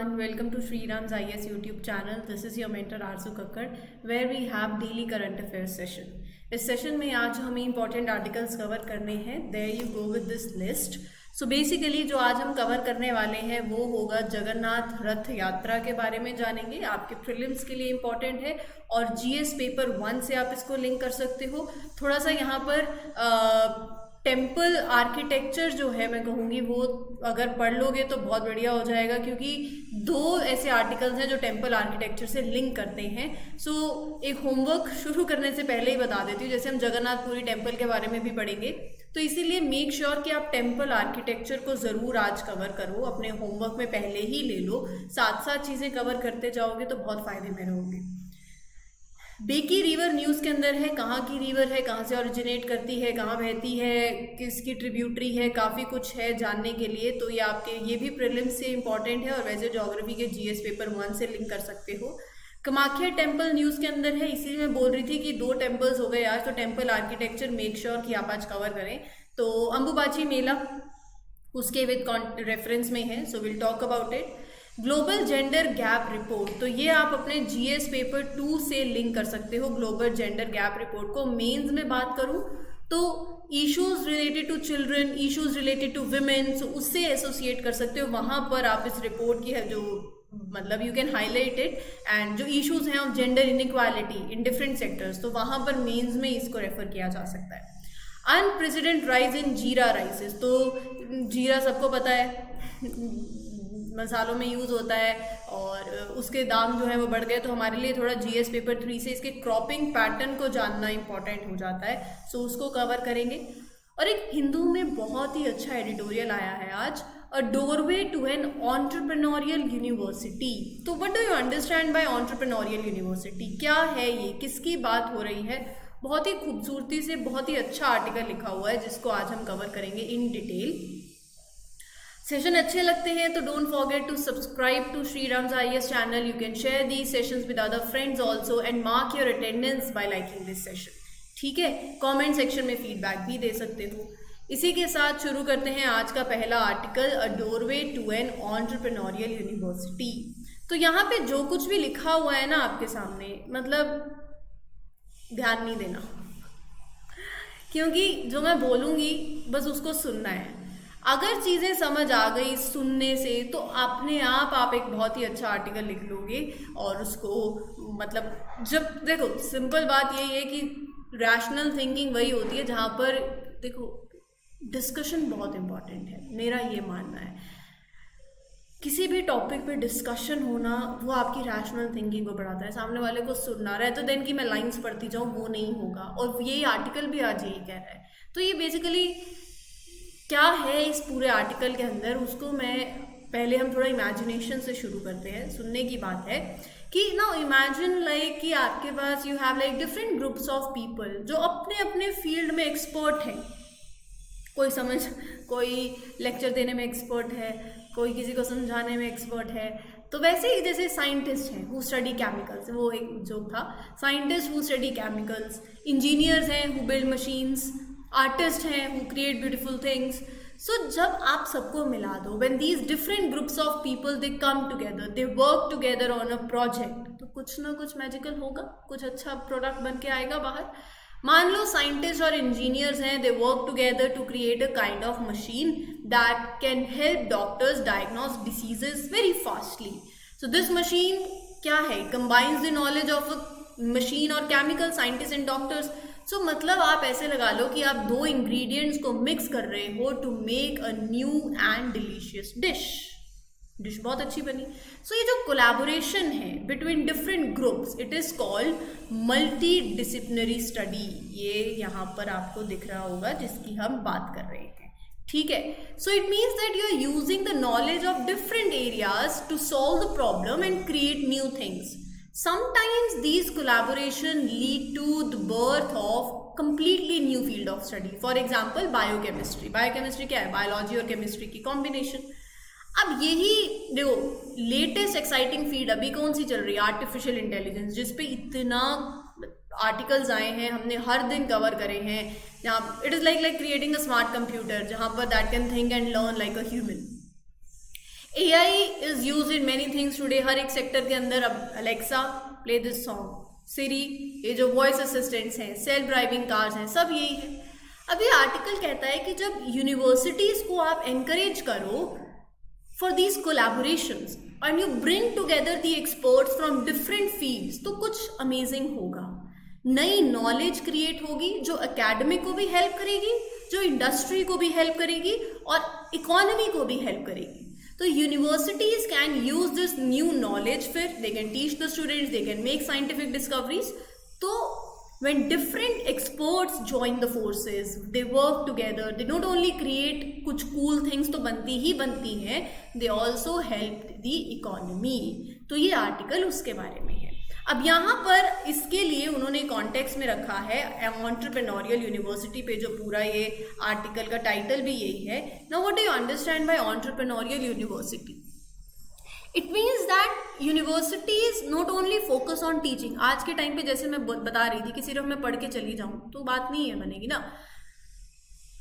everyone, welcome to Shriram's IS YouTube channel. This is your mentor Arzu Kakkar, where we have daily current affairs session. इस session में आज हमें important articles cover करने हैं. There you go with this list. So basically जो आज हम cover करने वाले हैं वो होगा जगन्नाथ रथ यात्रा के बारे में जानेंगे. आपके प्रीलिम्स के लिए इम्पॉर्टेंट है और जीएस पेपर 1 से आप इसको लिंक कर सकते हो. थोड़ा सा यहाँ पर टेम्पल आर्किटेक्चर जो है मैं कहूँगी वो अगर पढ़ लोगे तो बहुत बढ़िया हो जाएगा, क्योंकि दो ऐसे आर्टिकल्स हैं जो टेम्पल आर्किटेक्चर से लिंक करते हैं. सो एक होमवर्क शुरू करने से पहले ही बता देती हूँ, जैसे हम जगन्नाथपुरी टेम्पल के बारे में भी पढ़ेंगे, तो इसीलिए मेक श्योर कि आप टेम्पल आर्किटेक्चर को ज़रूर आज कवर करो. अपने होमवर्क में पहले ही ले लो, साथ साथ चीज़ें कवर करते जाओगे तो बहुत फ़ायदे में रहोगे. बेकी रिवर न्यूज़ के अंदर है. कहाँ की रिवर है, कहाँ से ओरिजिनेट करती है, कहाँ बहती है, किसकी ट्रिब्यूटरी है, काफ़ी कुछ है जानने के लिए. तो ये आपके ये भी प्रीलिम्स से इम्पॉर्टेंट है और वैसे ज्योग्राफी के जीएस पेपर 1 से लिंक कर सकते हो. कामाख्या टेम्पल न्यूज़ के अंदर है. इसीलिए मैं बोल रही थी कि 2 टेम्पल्स हो गए आज, तो टेम्पल आर्किटेक्चर मेक श्योर कि आप आज कवर करें. तो अंबुबाची मेला उसके विद रेफरेंस में है, so will talk about it. Global gender gap report, तो ये आप अपने जीएस पेपर 2 से लिंक कर सकते हो. ग्लोबल जेंडर गैप रिपोर्ट को मेंस में बात करूं तो issues related to children, issues related to women, उससे एसोसिएट कर सकते हो. वहाँ पर आप इस रिपोर्ट की है जो मतलब you can highlight it, and जो इश्यूज हैं of gender inequality in different sectors, तो वहाँ पर मेंस में इसको रेफर किया जा सकता है. अनप्रेसिडेंट राइज इन जीरा राइसेस, तो जीरा सबको पता है मसालों में यूज़ होता है और उसके दाम जो है वो बढ़ गए, तो हमारे लिए थोड़ा जीएस पेपर 3 से इसके क्रॉपिंग पैटर्न को जानना इंपॉर्टेंट हो जाता है. सो उसको कवर करेंगे. और एक हिंदू में बहुत ही अच्छा एडिटोरियल आया है आज, a doorway to an entrepreneurial university. तो what do you understand by entrepreneurial university, क्या है ये, किसकी बात हो रही है. बहुत ही खूबसूरती से बहुत ही अच्छा आर्टिकल लिखा हुआ है जिसको आज हम कवर करेंगे इन डिटेल. सेशन अच्छे लगते हैं तो don't forget to subscribe to Shriram's IAS channel. You can share these sessions with other friends also and mark your attendance by liking this session. ठीक है, कमेंट सेक्शन में फीडबैक भी दे सकते हो. इसी के साथ शुरू करते हैं आज का पहला article, a doorway to an entrepreneurial university. तो यहाँ पे जो कुछ भी लिखा हुआ है ना आपके सामने, मतलब ध्यान नहीं देना, क्योंकि जो मैं बोलूँगी बस उसको सुनना है. अगर चीज़ें समझ आ गई सुनने से तो अपने आप एक बहुत ही अच्छा आर्टिकल लिख लोगे. और उसको मतलब जब देखो, सिंपल बात यही है कि रैशनल थिंकिंग वही होती है जहाँ पर देखो डिस्कशन बहुत इम्पॉर्टेंट है, मेरा ये मानना है. किसी भी टॉपिक पे डिस्कशन होना वो आपकी रैशनल थिंकिंग को बढ़ाता है. सामने वाले को सुनना रहा है तो देन कि मैं लाइंस पढ़ती जाऊँ, वो नहीं होगा. और यही आर्टिकल भी आज यही कह रहा है. तो ये बेसिकली क्या है इस पूरे आर्टिकल के अंदर, उसको मैं पहले हम थोड़ा इमेजिनेशन से शुरू करते हैं. सुनने की बात है कि ना इमेजिन लाइक कि आपके पास you have like different groups of people जो अपने अपने फील्ड में एक्सपर्ट हैं. कोई लेक्चर देने में एक्सपर्ट है, कोई किसी को समझाने में एक्सपर्ट है. तो वैसे ही जैसे साइंटिस्ट हैं हु स्टडी केमिकल्स, वो एक जोक था, scientist who study chemicals, engineers हैं हु बिल्ड मशीन्स, आर्टिस्ट हैं हु क्रिएट ब्यूटीफुल थिंग्स. सो जब आप सबको मिला दो, when these different groups of people they come together, they work together on a project, तो कुछ ना कुछ मैजिकल होगा, कुछ अच्छा प्रोडक्ट बन के आएगा बाहर. मान लो साइंटिस्ट और इंजीनियर्स हैं, they work together to create a kind of machine that can help doctors diagnose diseases very fastly. So this machine क्या है, combines the knowledge of a machine और chemical, scientist and doctors. So मतलब आप ऐसे लगा लो कि आप 2 ingredients को मिक्स कर रहे हो to make a new and delicious dish बहुत अच्छी बनी. सो ये जो कोलैबोरेशन है between different groups, it is called multi disciplinary study. ये यहाँ पर आपको दिख रहा होगा जिसकी हम बात कर रहे हैं. ठीक है, so it means that you are using the knowledge of different areas to solve the problem and create new things. Sometimes these collaboration lead to the birth of completely new field of study. For example, biochemistry. Biochemistry क्या है, biology और chemistry की combination. अब यही देखो latest exciting field अभी कौन सी चल रही है, आर्टिफिशियल इंटेलिजेंस, जिस पे इतना आर्टिकल्स आए हैं, हमने हर दिन कवर करे हैं. जहाँ it is like creating a smart computer जहाँ पर that can think and learn like a human. AI is use in many things today, हर एक सेक्टर के अंदर. अब Alexa play this song, Siri, ये जो वॉइस असिस्टेंट्स हैं, सेल्फ ड्राइविंग कार्स हैं, सब यही है. अब ये आर्टिकल कहता है कि जब यूनिवर्सिटीज को आप एनकरेज करो for these collaborations and you bring together the experts from different fields, तो कुछ अमेजिंग होगा. नई नॉलेज क्रिएट होगी जो एकेडमिक को भी हेल्प करेगी, जो इंडस्ट्री को भी हेल्प करेगी और इकोनॉमी को भी हेल्प करेगी. तो universities can use this new knowledge, फिर they can teach the students, they can make scientific discoveries. तो when different experts join the forces, they work together, they not only create कुछ cool things तो बनती ही बनती हैं, they also help the economy. तो ये article उसके बारे में है. अब यहाँ पर इसके लिए उन्होंने कॉन्टेक्स्ट में रखा है एंटरप्रेन्योरियल यूनिवर्सिटी पे, जो पूरा ये आर्टिकल का टाइटल भी यही है. Now what do you understand by entrepreneurial university? It means that universities not only focus on teaching. आज के टाइम पे जैसे मैं बता रही थी कि सिर्फ मैं पढ़ के चली जाऊँ तो बात नहीं है, बनेगी ना.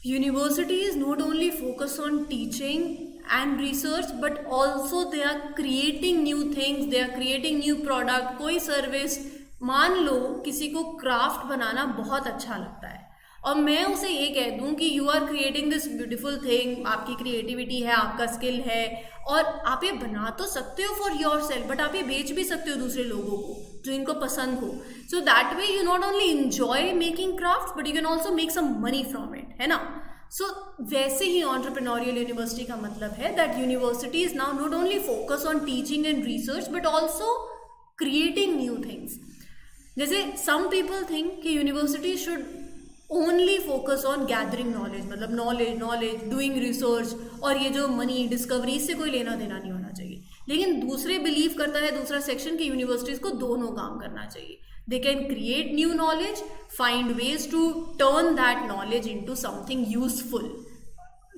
Universities not only focus on teaching and research but also they are creating new things, they are creating new product. कोई सर्विस, मान लो किसी को क्राफ्ट बनाना बहुत अच्छा लगता है और मैं उसे ये कह दूं कि you are creating this beautiful thing, आपकी क्रिएटिविटी है, आपका स्किल है और आप ये बना तो सकते हो फॉर योर सेल्फ, बट आप ये बेच भी सकते हो दूसरे लोगों को जो इनको पसंद हो. So that way you not only enjoy making craft but you can also make some money from it, है ना. सो वैसे ही एंटरप्रेन्योरियल यूनिवर्सिटी का मतलब है that universities now not only focus on teaching and research but also creating new things. जैसे some people think कि university should only focus on gathering knowledge, मतलब knowledge doing research, और ये जो मनी डिस्कवरी से कोई लेना देना नहीं होना चाहिए. लेकिन दूसरे बिलीव करता है दूसरा सेक्शन की यूनिवर्सिटीज को दोनों काम करना चाहिए. They can create new knowledge, find ways to turn that knowledge into something useful,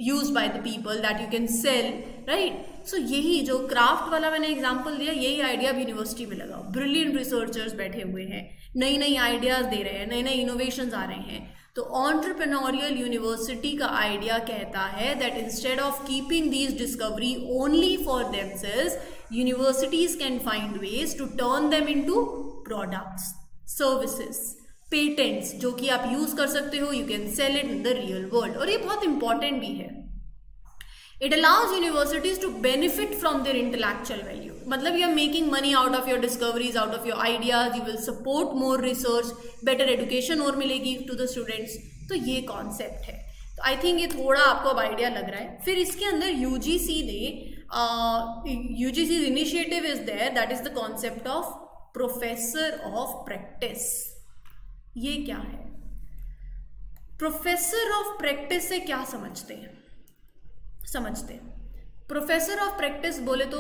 used by the people that you can sell, right. So यही जो क्राफ्ट वाला मैंने एग्जांपल दिया, यही आइडिया अब यूनिवर्सिटी में लगाओ. ब्रिलियंट रिसर्चर्स बैठे हुए हैं, नई नई आइडियाज दे रहे हैं, नए नए इनोवेशंस आ रहे हैं. तो एंटरप्रेन्योरियल यूनिवर्सिटी का आइडिया कहता है that instead of keeping these discovery only for themselves, universities can find ways to turn them into products, services, patents जो कि आप यूज कर सकते हो, you can sell it in the real world. और ये बहुत इंपॉर्टेंट भी है. It allows universities to benefit from their intellectual value. मतलब you are making money out of your discoveries, out of your ideas, you will support more research, better education और मिलेगी to the students. तो ये concept है. तो I think ये थोड़ा आपको अब आइडिया लग रहा है. फिर इसके अंदर UGC ने UGC's initiative is there, that is the concept of professor of practice. ये क्या है? Professor of practice से क्या समझते हैं? प्रोफेसर ऑफ प्रैक्टिस बोले तो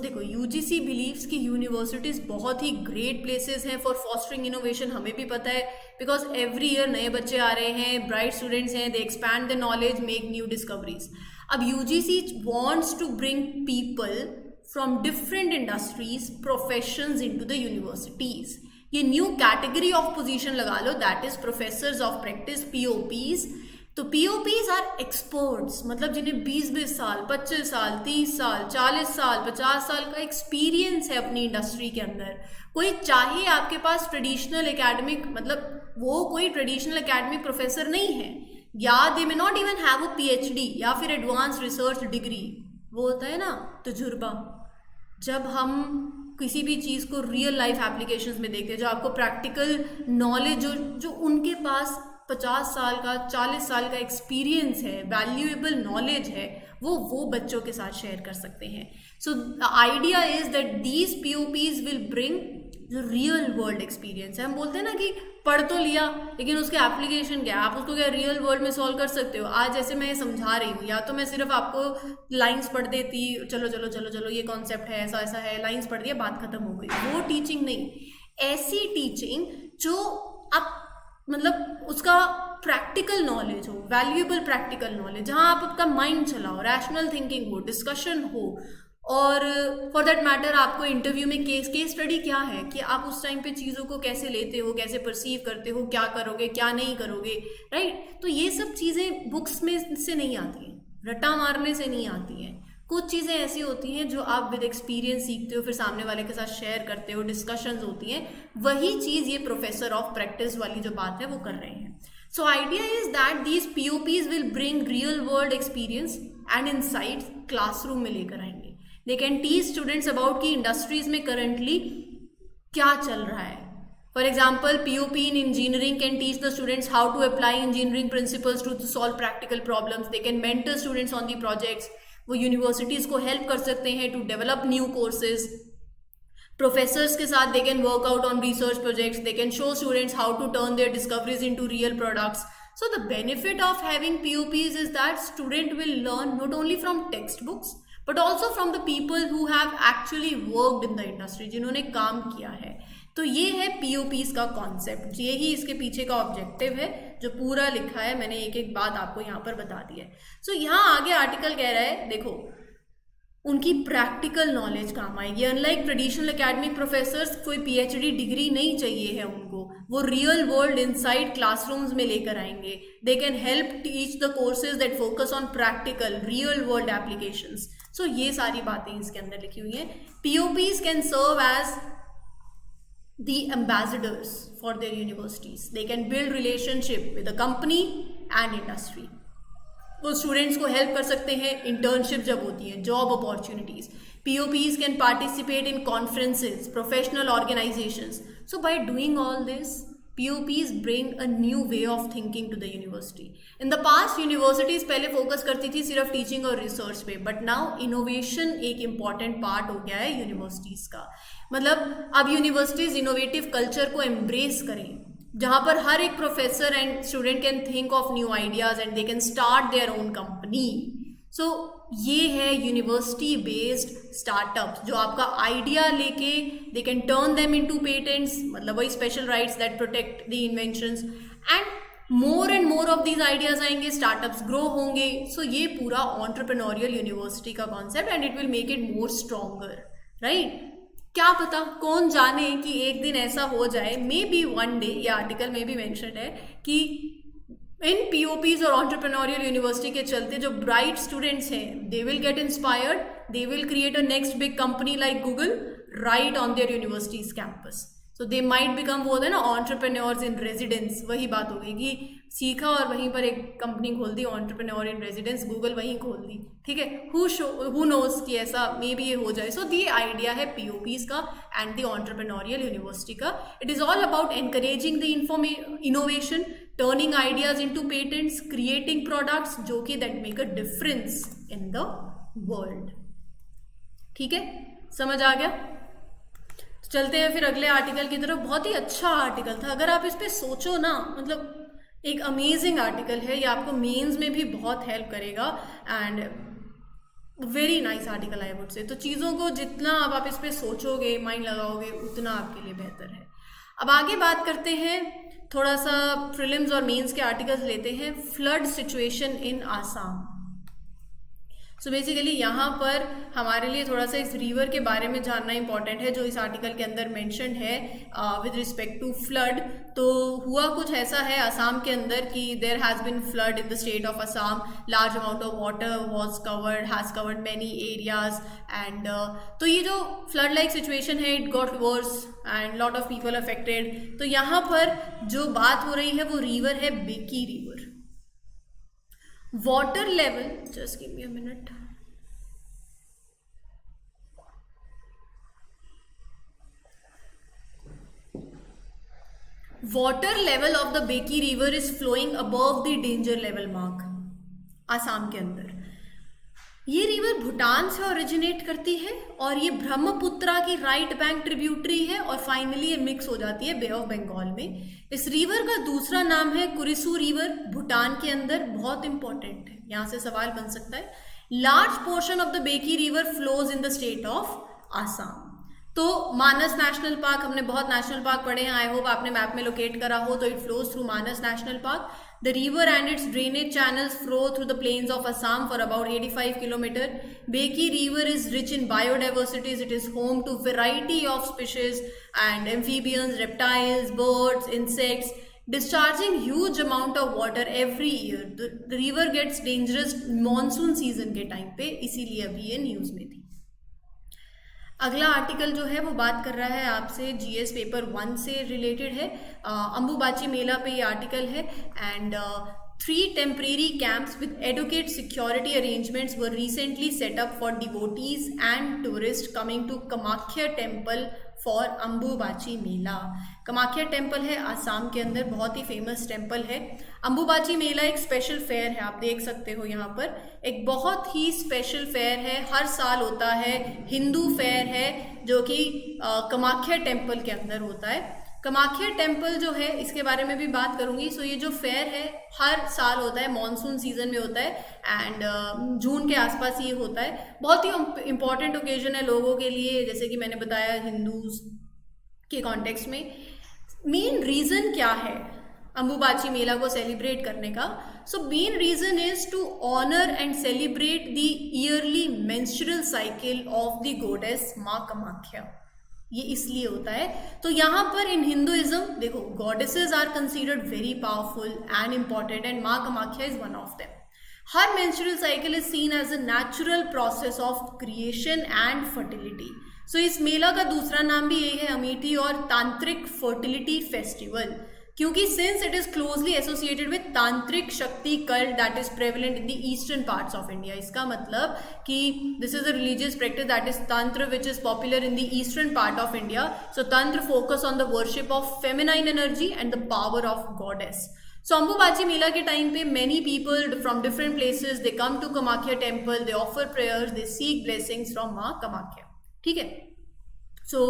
देखो यूजीसी बिलीव्स कि यूनिवर्सिटीज बहुत ही ग्रेट प्लेसेस हैं फॉर फॉस्टरिंग इनोवेशन. हमें भी पता है बिकॉज एवरी ईयर नए बच्चे आ रहे हैं, ब्राइट स्टूडेंट्स हैं, they expand the knowledge, make new discoveries. अब UGC wants to bring people from different industries, professions into the universities. ये न्यू कैटेगरी ऑफ पोजीशन लगा लो, that is professors of practice, POPs. तो POPs are experts, मतलब जिन्हें 20-20 साल, 25 साल, 30 साल, 40 साल, 50 साल का एक्सपीरियंस है अपनी इंडस्ट्री के अंदर. कोई चाहे आपके पास ट्रेडिशनल एकेडमिक, मतलब वो कोई ट्रेडिशनल एकेडमिक प्रोफेसर नहीं है, या they may not even have a PhD या फिर एडवांस रिसर्च डिग्री. वो होता है ना तजुर्बा, जब हम किसी भी चीज़ को रियल लाइफ एप्लीकेशंस में देखते हैं, जो आपको प्रैक्टिकल नॉलेज, जो उनके पास 50 साल का, 40 साल का एक्सपीरियंस है, वैल्यूएबल नॉलेज है, वो बच्चों के साथ शेयर कर सकते हैं. So the idea is that these POPs will bring जो रियल वर्ल्ड एक्सपीरियंस है. हम बोलते हैं ना कि पढ़ तो लिया लेकिन उसके एप्लीकेशन क्या है, आप उसको क्या रियल वर्ल्ड में सॉल्व कर सकते हो. आज जैसे मैं समझा रही हूँ, या तो मैं सिर्फ आपको लाइंस पढ़ देती, चलो चलो चलो चलो ये कॉन्सेप्ट है, ऐसा ऐसा है, लाइंस पढ़ दिया, बात खत्म हो गई. वो टीचिंग नहीं. ऐसी टीचिंग जो आप मतलब उसका प्रैक्टिकल नॉलेज हो, वैल्यूएबल प्रैक्टिकल नॉलेज, जहाँ आप आपका माइंड चलाओ, रैशनल थिंकिंग हो, डिस्कशन हो, और फॉर दैट मैटर आपको इंटरव्यू में केस स्टडी क्या है कि आप उस टाइम पे चीज़ों को कैसे लेते हो, कैसे परसीव करते हो, क्या करोगे क्या नहीं करोगे, राइट. तो ये सब चीज़ें बुक्स में से नहीं आती हैं, रट्टा मारने से नहीं आती हैं. कुछ चीज़ें ऐसी होती हैं जो आप विद एक्सपीरियंस सीखते हो, फिर सामने वाले के साथ शेयर करते हो, डिस्कशंस होती हैं, वही चीज़ ये प्रोफेसर ऑफ प्रैक्टिस वाली जो बात है वो कर रहे हैं. So idea is that these POPs will bring real world experience and insights classroom में लेकर आएंगे. They can teach students about कि इंडस्ट्रीज में करंटली क्या चल रहा है. For example, POP in engineering can teach the students how to apply engineering principles to solve practical problems. They can mentor students on the projects. वो universities को help कर सकते हैं to develop new courses. Professors के साथ they can work out on research projects. They can show students how to turn their discoveries into real products. So the benefit of having POPs is that student will learn not only from textbooks but also from the people who have actually worked in the industry, जिन्होंने काम किया है. तो ये है POPs का concept, यही इसके पीछे का ऑब्जेक्टिव है जो पूरा लिखा है. मैंने एक एक बात आपको यहाँ पर बता दी है. सो यहाँ आगे आर्टिकल कह रहा है, देखो उनकी प्रैक्टिकल नॉलेज काम आएगी. अनलाइक ट्रेडिशनल एकेडमिक प्रोफेसर्स, कोई PhD डिग्री नहीं चाहिए है उनको, वो रियल वर्ल्ड इनसाइड क्लासरूम्स में लेकर आएंगे. They can help teach the courses that focus on practical real world applications. So ये सारी बातें इसके अंदर लिखी हुई हैं. POPs can serve as the ambassadors for their universities. They can build relationship with the company and industry. वो students को हेल्प कर सकते हैं इंटर्नशिप जब होती है, job opportunities. POPs can participate in conferences, professional organizations. So by doing all this, POPs bring a new way of thinking to the university. In the past, universities पहले focus करती थी सिर्फ टीचिंग और research पे, but now innovation एक important part हो गया है यूनिवर्सिटीज़ का. मतलब अब यूनिवर्सिटीज़ इनोवेटिव कल्चर को एम्ब्रेस करें, जहाँ पर हर एक professor and student can think of new ideas and they can start their own company. So ये है यूनिवर्सिटी बेस्ड स्टार्टअप्स, जो आपका आइडिया लेके they can turn them into patents, मतलब वही special rights that protect the inventions, and more of these ideas आएंगे, startups grow होंगे. सो ये पूरा एंटरप्रेन्योरियल यूनिवर्सिटी का concept, and it will make it more stronger, right. क्या पता, कौन जाने कि एक दिन ऐसा हो जाए, मे बी वन डे, ये आर्टिकल में भी मेंशन है कि इन POPs और एंटरप्रेन्योरियल यूनिवर्सिटी के चलते जो ब्राइट स्टूडेंट्स हैं, they will get inspired, they will create a next big company like Google right on their universities campus. So they might become, वो है ना एंटरप्रेन्योर्स इन रेजिडेंस, वही बात हो गई कि सीखा और वहीं पर एक कंपनी खोल दी, एंटरप्रेन्योर इन रेजिडेंस, गूगल वहीं खोल दी. ठीक है, हु नोज कि ऐसा मे बी ये हो जाए. सो ये आइडिया है POPs का एंड द एंटरप्रेन्योरियल यूनिवर्सिटी का. It is all about encouraging the innovation, turning ideas into patents, creating products जो कि that make a difference in the world. ठीक है, समझ आ गया. चलते हैं फिर अगले आर्टिकल की तरफ. बहुत ही अच्छा आर्टिकल था, अगर आप इस पे सोचो ना, मतलब एक अमेजिंग आर्टिकल है. ये आपको मेंस में भी बहुत हेल्प करेगा and very nice article I would say. तो चीज़ों को जितना अब आप इस पे सोचोगे, माइंड लगाओगे, उतना आपके लिए बेहतर है. अब आगे बात करते हैं, थोड़ा सा प्रीलिम्स और मेंस के आर्टिकल्स लेते हैं. Flood situation in Assam. So basically यहाँ पर हमारे लिए थोड़ा सा इस रिवर के बारे में जानना इंपॉर्टेंट है, जो इस आर्टिकल के अंदर मेंशन है विद रिस्पेक्ट टू फ्लड. तो हुआ कुछ ऐसा है असम के अंदर कि there has been flood in the state of Assam. Large amount of water has covered many areas and तो ये जो फ्लड लाइक सिचुएशन है, it got worse and lot of people affected. तो यहाँ पर जो बात हो रही है वो रिवर है Beki river. Water level, just give me a minute. Water level of the Beki River is flowing above the danger level mark. Assam के अंदर ये रिवर भूटान से ओरिजिनेट करती है और ये ब्रह्मपुत्रा की राइट बैंक ट्रिब्यूटरी है और फाइनली ये मिक्स हो जाती है बे ऑफ बंगाल में. इस रिवर का दूसरा नाम है कुरिसु रिवर, भूटान के अंदर. बहुत इंपॉर्टेंट है, यहाँ से सवाल बन सकता है. Large portion of the Beki river flows in the state of Assam. तो मानस नेशनल पार्क, हमने बहुत नेशनल पार्क पढ़े हैं, आई होप आपने मैप में लोकेट करा हो. तो it flows through Manas national park. The river and its drainage channels flow through the plains of Assam for about 85 km. Beki River is rich in biodiversities. It is home to variety of species and amphibians, reptiles, birds, insects. Discharging huge amount of water every year. The river gets dangerous monsoon season के time पे, इसीलिए अभी ये news में थी। अगला article जो है वो बात कर रहा है आपसे जीएस पेपर 1 से रिलेटेड है। अंबुबाची मेला पे ये आर्टिकल है। And 3 temporary camps with adequate security arrangements were recently set up for devotees and tourists coming to Kamakhya Temple for Ambubachi Mela. Kamakhya temple है आसाम के अंदर, बहुत ही फेमस टेम्पल है। अंबुबाची मेला एक स्पेशल फेयर है, आप देख सकते हो यहाँ पर एक बहुत ही स्पेशल फेयर है, हर साल होता है। हिंदू फेयर है जो कि कमाख्या टेम्पल के अंदर होता है। कमाख्या टेम्पल जो है इसके बारे में भी बात करूंगी। सो ये जो फेयर है हर साल होता है, मॉनसून सीजन में होता है एंड जून के आसपास ये होता है। बहुत ही इंपॉर्टेंट ओकेजन है लोगों के लिए, जैसे कि मैंने बताया हिंदूज के कॉन्टेक्स्ट में। मेन रीजन क्या है अंबुबाची मेला को सेलिब्रेट करने का? So main reason is to honour and celebrate the yearly menstrual cycle of the goddess Maa Kamakhya. ये इसलिए होता है। तो यहाँ पर इन हिंदुइज्म देखो, goddesses are considered very powerful and important and Maa Kamakhya is one of them. हर menstrual cycle is seen as a natural process of creation and fertility. So इस मेला का दूसरा नाम भी यही है, अमेठी और तांत्रिक फर्टिलिटी फेस्टिवल, क्योंकि since it is closely associated with tantric shakti cult that is prevalent in the eastern parts of India. इसका मतलब कि this is a religious practice that is tantra which is popular in the eastern part of India. So tantra focus on the worship of feminine energy and the power of goddess. So Ambubachi Mela के time पे many people from different places they come to Kamakhya temple, they offer prayers, they seek blessings from माँ कामाख्या। ठीक है, सो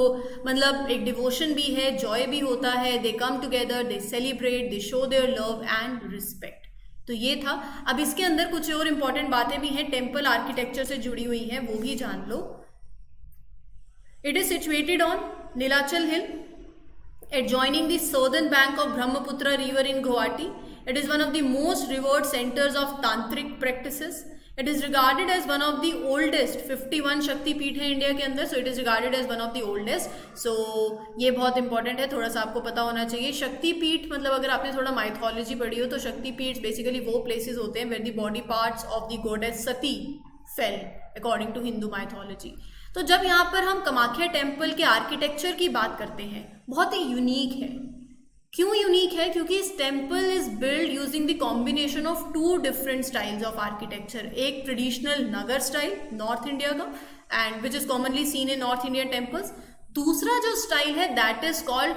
मतलब एक devotion भी है, Joy भी होता है, they come together, they celebrate, they show their love and respect. तो ये था। अब इसके अंदर कुछ और इंपॉर्टेंट बातें भी हैं, टेम्पल आर्किटेक्चर से जुड़ी हुई हैं, वो भी जान लो। It is situated on Nilachal hill adjoining the southern bank of Brahmaputra river in Guwahati. It is one of the most revered centers of tantric practices. It is regarded as one of the oldest 51 शक्ति पीठ है India के अंदर, so it is regarded as one of the oldest. So ये बहुत important है, थोड़ा सा आपको पता होना चाहिए। शक्ति पीठ मतलब अगर आपने थोड़ा माइथोलॉजी पढ़ी हो तो शक्ति पीठ बेसिकली वो प्लेसेस होते हैं where the body parts of the goddess Sati fell according to Hindu mythology. तो जब यहाँ पर हम कामाख्या टेम्पल के आर्किटेक्चर की बात करते हैं, बहुत ही यूनिक है। क्यों यूनिक है? क्योंकि इस temple is build using the combination of 2 different styles of architecture. एक ट्रेडिशनल नगर स्टाइल नॉर्थ इंडिया का and which is commonly seen in north Indian temples. दूसरा जो स्टाइल है दैट इज कॉल्ड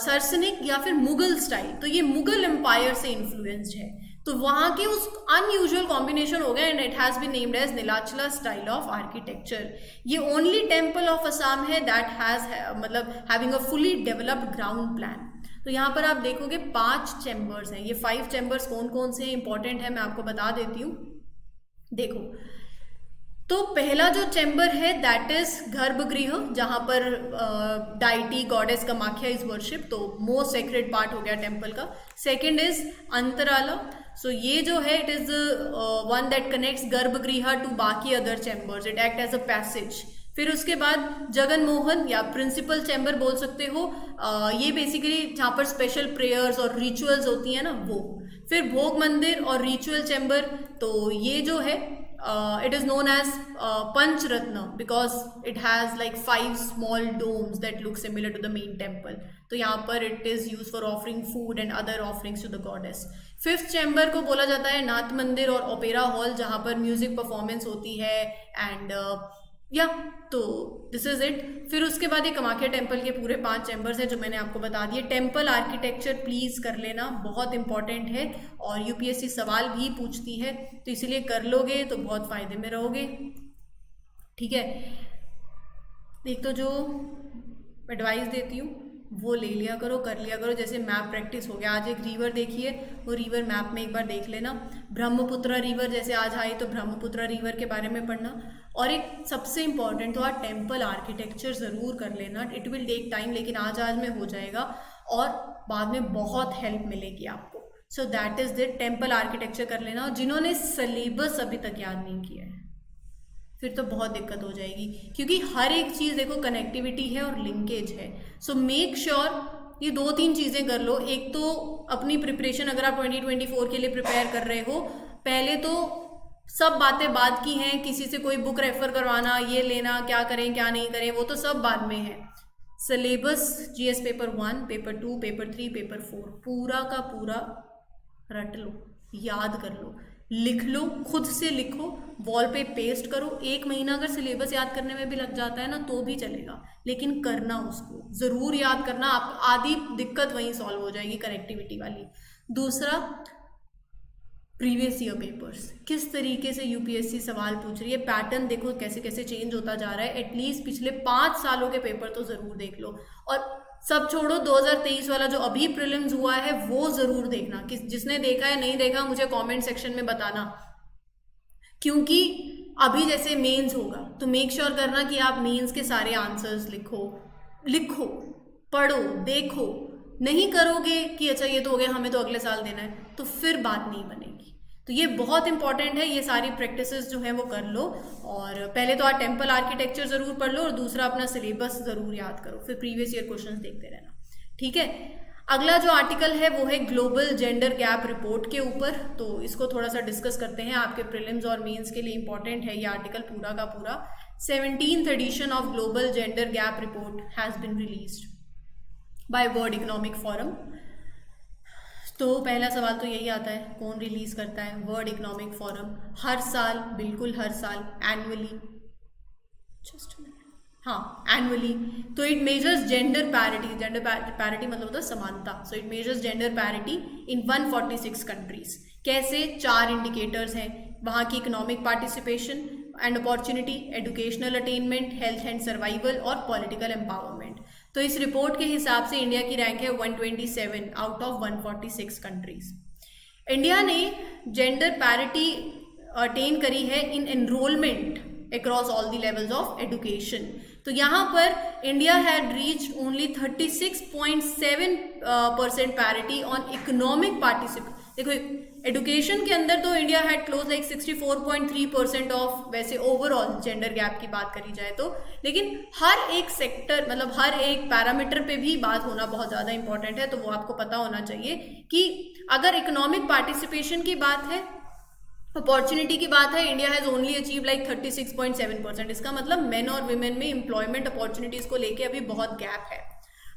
सरसनिक या फिर मुगल स्टाइल। तो ये मुगल एम्पायर से इन्फ्लुएंस्ड है, तो वहाँ के उस अनयूजुअल कॉम्बिनेशन हो गया and it has been named as Nilachala style of architecture. ये ओनली टेम्पल ऑफ असम है दैट हैज मतलब having a fully developed ground plan. तो यहाँ पर आप देखोगे 5 चैम्बर्स हैं। ये 5 चैम्बर्स कौन कौन से हैं इंपॉर्टेंट है, मैं आपको बता देती हूँ। देखो, तो पहला जो चैम्बर है दैट इज गर्भगृह, जहाँ पर deity goddess Kamakhya is worship, तो मोस्ट सेक्रेड पार्ट हो गया टेम्पल का। Second is अंतराला। सो ये जो है it is one that connects garbhagriha to बाकी other chambers, it act as a passage. फिर उसके बाद जगन मोहन या प्रिंसिपल चैम्बर बोल सकते हो, ये बेसिकली जहाँ पर स्पेशल प्रेयर्स और रिचुअल्स होती हैं ना वो। फिर भोग मंदिर और रिचुअल चैम्बर, तो ये जो है it is known as Panchratna because it has like 5 small domes that look similar to the main temple. तो यहाँ पर it is used for offering food and other offerings to the goddess. 5th chamber को बोला जाता है नाथ मंदिर और opera hall, जहाँ पर म्यूजिक परफॉर्मेंस होती है एंड या तो दिस इज इट। फिर उसके बाद ये कामाख्या टेम्पल के पूरे 5 चैम्बर्स हैं जो मैंने आपको बता दिए। टेम्पल आर्किटेक्चर प्लीज कर लेना, बहुत इंपॉर्टेंट है और यूपीएससी सवाल भी पूछती है, तो इसीलिए कर लोगे तो बहुत फायदे में रहोगे। ठीक है, एक तो जो एडवाइस देती हूँ वो ले लिया करो, कर लिया करो। जैसे मैप प्रैक्टिस हो गया, आज एक रिवर देखिए, वो रिवर मैप में एक बार देख लेना। ब्रह्मपुत्र रिवर जैसे आज आई तो ब्रह्मपुत्र रिवर के बारे में पढ़ना। और एक सबसे इम्पॉर्टेंट तो टेम्पल आर्किटेक्चर ज़रूर कर लेना। इट विल टेक टाइम, लेकिन आज में हो जाएगा और बाद में बहुत हेल्प मिलेगी आपको। So that is the temple architecture कर लेना। और जिन्होंने सिलेबस अभी तक याद नहीं किया है फिर तो बहुत दिक्कत हो जाएगी, क्योंकि हर एक चीज़ देखो कनेक्टिविटी है और लिंकेज है। सो मेक श्योर ये 2-3 चीज़ें कर लो। एक तो अपनी प्रिपरेशन, अगर आप 2024 के लिए प्रिपेयर कर रहे हो, पहले तो सब बातें बाद की हैं, किसी से कोई बुक रेफर करवाना, ये लेना, क्या करें क्या नहीं करें, वो तो सब बाद में है। Syllabus GS paper 1, paper 2, paper 3, paper 4 पूरा का पूरा रट लो, याद कर लो, लिख लो, खुद से लिखो, वॉल पे पेस्ट करो। 1 महीना अगर सिलेबस याद करने में भी लग जाता है ना तो भी चलेगा, लेकिन करना उसको ज़रूर याद करना। आप आधी दिक्कत वहीं सॉल्व हो जाएगी कनेक्टिविटी वाली। दूसरा, प्रीवियस ईयर पेपर्स, किस तरीके से यूपीएससी सवाल पूछ रही है, पैटर्न देखो कैसे कैसे चेंज होता जा रहा है। एटलीस्ट पिछले 5 सालों के पेपर तो ज़रूर देख लो। और सब छोड़ो, 2023 वाला जो अभी प्रीलिम्स हुआ है वो ज़रूर देखना। जिसने देखा है नहीं देखा मुझे कमेंट सेक्शन में बताना, क्योंकि अभी जैसे मेंस होगा तो मेक श्योर करना कि आप मेंस के सारे आंसर्स लिखो, पढ़ो, देखो। नहीं करोगे कि अच्छा ये तो हो गया, हमें तो अगले साल देना है, तो फिर बात नहीं बनेगी। तो ये बहुत इंपॉर्टेंट है, ये सारी प्रैक्टिसेस जो है वो कर लो। और पहले तो आप टेम्पल आर्किटेक्चर ज़रूर पढ़ लो, और दूसरा अपना सिलेबस ज़रूर याद करो, फिर प्रीवियस ईयर क्वेश्चंस देखते रहना, ठीक है। अगला जो आर्टिकल है वो है ग्लोबल जेंडर गैप रिपोर्ट के ऊपर, तो इसको थोड़ा सा डिस्कस करते हैं। आपके प्रीलिम्स और मेंस के लिए इंपॉर्टेंट है ये आर्टिकल पूरा का पूरा। 17th edition of global gender gap report has been released by world economic forum. तो पहला सवाल तो यही आता है, कौन रिलीज करता है? World economic forum. हर साल, बिल्कुल हर साल, एनुअली, हाँ एनुअली। तो it measures gender parity, gender parity मतलब होता है समानता। So it measures gender parity in 146 countries. कैसे? 4 इंडिकेटर्स हैं, वहाँ की economic participation and opportunity, educational attainment, health and survival और पॉलिटिकल एम्पावरमेंट। तो इस रिपोर्ट के हिसाब से इंडिया की रैंक है 127 आउट ऑफ 146 कंट्रीज। इंडिया ने जेंडर पैरिटी अटेन करी है in enrolment across all the levels of education. तो यहाँ पर India had reached only 36.7% parity on economic participation. देखो एजुकेशन के अंदर तो India had close like 64.3% of, वैसे ओवरऑल जेंडर गैप की बात करी जाए तो। लेकिन हर एक सेक्टर, मतलब हर एक पैरामीटर पे भी बात होना बहुत ज़्यादा इंपॉर्टेंट है, तो वो आपको पता होना चाहिए कि अगर इकोनॉमिक पार्टिसिपेशन की बात है, अपॉर्चुनिटी की बात है, India has only achieve like 36.7%। इसका मतलब मेन और विमेन में एम्प्लॉयमेंट अपॉर्चुनिटीज़ को लेके अभी बहुत गैप है।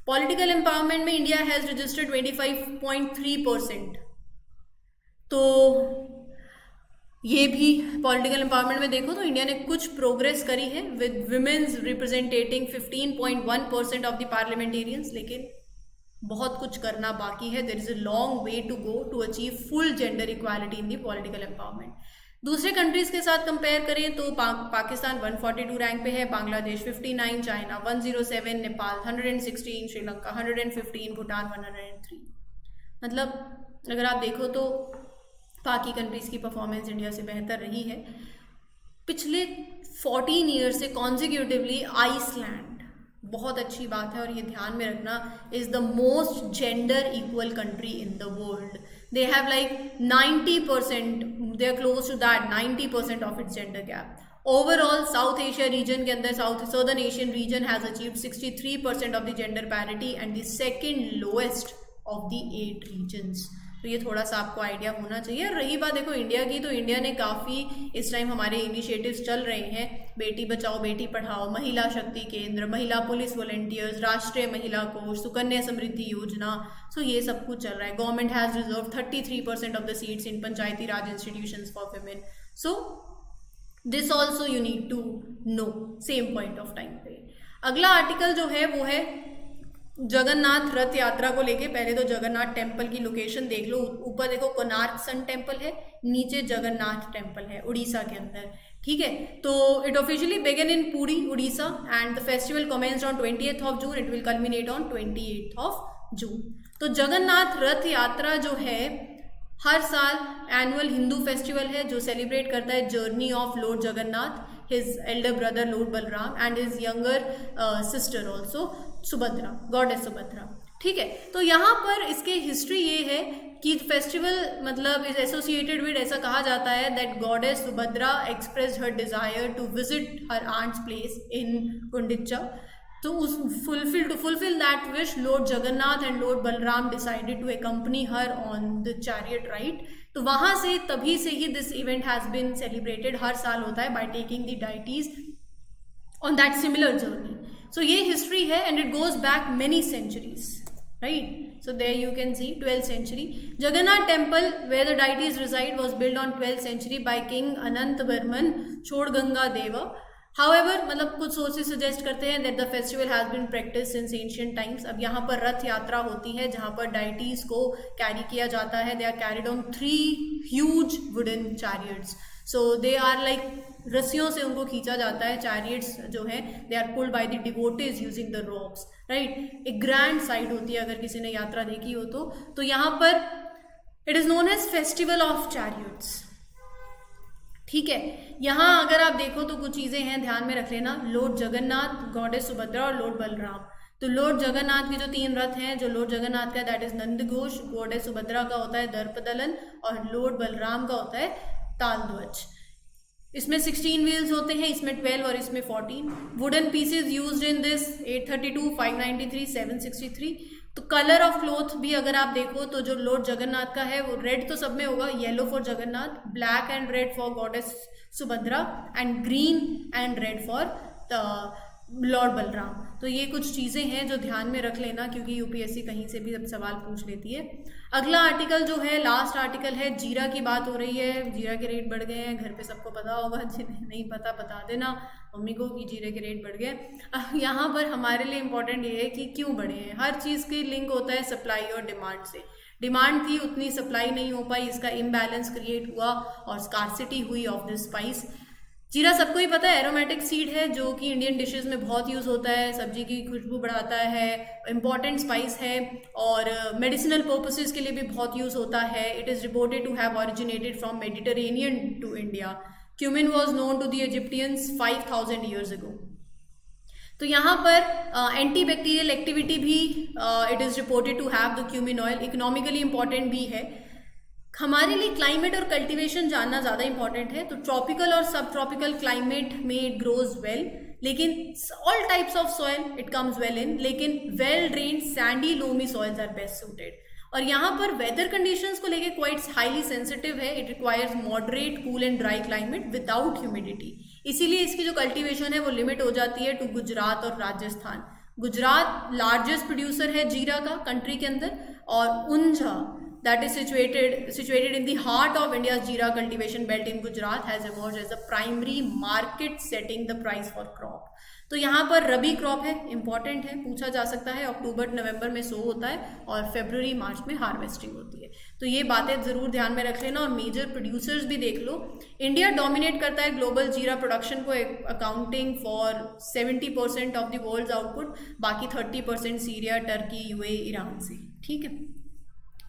पॉलिटिकल एम्पावरमेंट में इंडिया हैज़ रजिस्टर्ड 25.3%। तो ये भी पॉलिटिकल एम्पावरमेंट में देखो तो इंडिया ने कुछ प्रोग्रेस करी है, with womens representing 15.1% of the parliamentarians, लेकिन बहुत कुछ करना बाकी है। There is a long way to go to achieve full gender equality in the political empowerment. दूसरे कंट्रीज के साथ कंपेयर करें तो पाकिस्तान 142 रैंक पे है, बांग्लादेश 59, चाइना 107, नेपाल 116, श्रीलंका 115, भूटान 103। मतलब अगर आप देखो तो बाकी कंट्रीज़ की परफॉर्मेंस इंडिया से बेहतर रही है। पिछले 14 ईयर्स से कॉन्जिक्यूटिवली आइसलैंड, बहुत अच्छी बात है और ये ध्यान में रखना, is the most gender equal country in the world. They have like 90%, they are close to that 90% of its gender gap. Overall South Asia region के अंदर southern Asian region has achieved 63% of the gender parity and the second lowest of the 8 regions. तो ये थोड़ा सा आपको idea होना चाहिए। रही बात देखो इंडिया की, तो इंडिया ने काफ़ी इस टाइम हमारे इनिशिएटिव्स चल रहे हैं, बेटी बचाओ बेटी पढ़ाओ, महिला शक्ति केंद्र, महिला पुलिस वॉलंटियर्स, राष्ट्रीय महिला कोष, सुकन्या समृद्धि योजना। सो ये सब कुछ चल रहा है। Government has reserve 33% of the seats in Panchayati Raj institutions for women. So this also you need to know same point of time पे। अगला आर्टिकल जो है वो है जगन्नाथ रथ यात्रा को लेके। पहले तो जगन्नाथ टेम्पल की लोकेशन देख लो, ऊपर देखो कोणार्क सन टेम्पल है, नीचे जगन्नाथ टेम्पल है उड़ीसा के अंदर, ठीक है। तो it officially begin in Puri Orissa and the festival commenced on 20th of June, it will culminate on 28th of June। तो जगन्नाथ रथ यात्रा जो है हर साल एनुअल हिंदू फेस्टिवल है जो सेलिब्रेट करता है journey of Lord Jagannath, his Elder brother Lord Balram and his younger sister also Subhadra, goddess Subhadra, ठीक है। तो यहाँ पर इसके हिस्ट्री ये है कि फेस्टिवल मतलब इज एसोसिएटेड विद, ऐसा कहा जाता है that goddess Subhadra expressed her desire to visit her aunt's place in Gundicha. तो उस to fulfill that wish, Lord Jagannath and Lord Balram decided to accompany her on the chariot ride. तो वहां से तभी से ही this event has been celebrated, हर साल होता है, by taking the deities on that similar journey. So ये history है and it goes back many centuries, right? So there you can see 12th century. Jagannath temple where the deities reside was built on 12th century by King Anantvarman Chodganga Deva. However, मतलब कुछ sources suggest करते हैं that the festival has been practiced since ancient times. अब यहाँ पर रथ यात्रा होती है जहाँ पर deities को कैरी किया जाता है. They are carried on 3 huge wooden chariots. So they are like रस्सियों से उनको खींचा जाता है. Chariots जो है they are pulled by the devotees using the ropes, right? एक grand sight होती है अगर किसी ने यात्रा देखी हो तो यहाँ पर it is known as festival of chariots. ठीक है, यहाँ अगर आप देखो तो कुछ चीजें हैं, ध्यान में रख लेना. लॉर्ड जगन्नाथ, गॉडेस सुभद्रा और लॉर्ड बलराम. तो लॉर्ड जगन्नाथ के जो 3 रथ हैं, जो लॉर्ड जगन्नाथ का दैट इज नंदघोष, गॉडेस सुभद्रा का होता है दर्पदलन और लॉर्ड बलराम का होता है तालध्वज. इसमें 16 व्हील्स होते हैं, इसमें 12 और इसमें 14. Wooden pieces used in this 832, 593, 763. तो कलर ऑफ क्लोथ भी अगर आप देखो तो जो लॉर्ड जगन्नाथ का है वो रेड तो सब में होगा, yellow for Jagannath, black and red for goddess Subhadra and green and red for Lord Balram. तो ये कुछ चीज़ें हैं जो ध्यान में रख लेना क्योंकि यूपीएससी कहीं से भी अब सवाल पूछ लेती है. अगला आर्टिकल जो है, लास्ट आर्टिकल है, जीरा की बात हो रही है. जीरा के रेट बढ़ गए हैं, घर पे सबको पता होगा, जिन्हें नहीं पता बता देना मम्मी को कि जीरे के रेट बढ़ गए. यहाँ पर हमारे लिए इम्पोर्टेंट ये है कि क्यों बढ़े हैं. हर चीज़ की लिंक होता है सप्लाई और डिमांड से. डिमांड थी, उतनी सप्लाई नहीं हो पाई, इसका इम्बैलेंस क्रिएट हुआ और स्कार्सिटी हुई ऑफ दिस स्पाइस. जीरा सबको ही पता है एरोमेटिक सीड है जो कि इंडियन डिशेस में बहुत यूज़ होता है, सब्जी की खुशबू बढ़ाता है, इम्पॉर्टेंट स्पाइस है और मेडिसिनल पर्पसेस के लिए भी बहुत यूज़ होता है. It is reported to have originated from Mediterranean to India. Cumin was known to the Egyptians 5000 years ago. तो यहाँ पर एंटी बैक्टीरियल एक्टिविटी भी it is reported to have the cumin oil. Economically important भी है. हमारे लिए क्लाइमेट और cultivation जानना ज़्यादा इंपॉर्टेंट है. तो ट्रॉपिकल और सब ट्रॉपिकल क्लाइमेट में इट ग्रोज वेल, लेकिन all types of soil it comes well in, लेकिन well drained sandy loamy soils are best suited. और यहाँ पर वेदर कंडीशंस को लेके क्वाइट हाईली सेंसिटिव है. It requires moderate cool and dry climate without humidity. इसीलिए इसकी जो कल्टीवेशन है वो लिमिट हो जाती है टू गुजरात और राजस्थान. गुजरात लार्जेस्ट प्रोड्यूसर है जीरा का कंट्री के अंदर, और Unjha that is situated in the heart of India's jeera cultivation belt in Gujarat has emerged as a primary market setting the price for crop. तो यहाँ पर रबी क्रॉप है, इंपॉर्टेंट है, पूछा जा सकता है. अक्टूबर नवंबर में सो होता है और फरवरी मार्च में हार्वेस्टिंग होती है. तो ये बातें ज़रूर ध्यान में रख लेना. और मेजर प्रोड्यूसर्स भी देख लो. इंडिया डोमिनेट करता है ग्लोबल जीरा प्रोडक्शन को, accounting for 70% of the world's output. बाकी 30% सीरिया, टर्की, यूएई, ईरान से. ठीक है,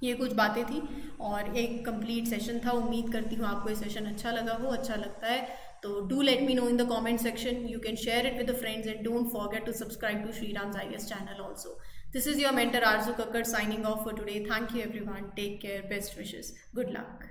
ये कुछ बातें थी और एक कंप्लीट सेशन था. उम्मीद करती हूँ आपको ये सेशन अच्छा लगा हो. अच्छा लगता है तो do let me know in the comment section. You can share it with the friends and don't forget to subscribe to Shriram's IAS channel also. This is your mentor Aarzoo Kakkar signing off for today. Thank you everyone. Take care. Best wishes. Good luck.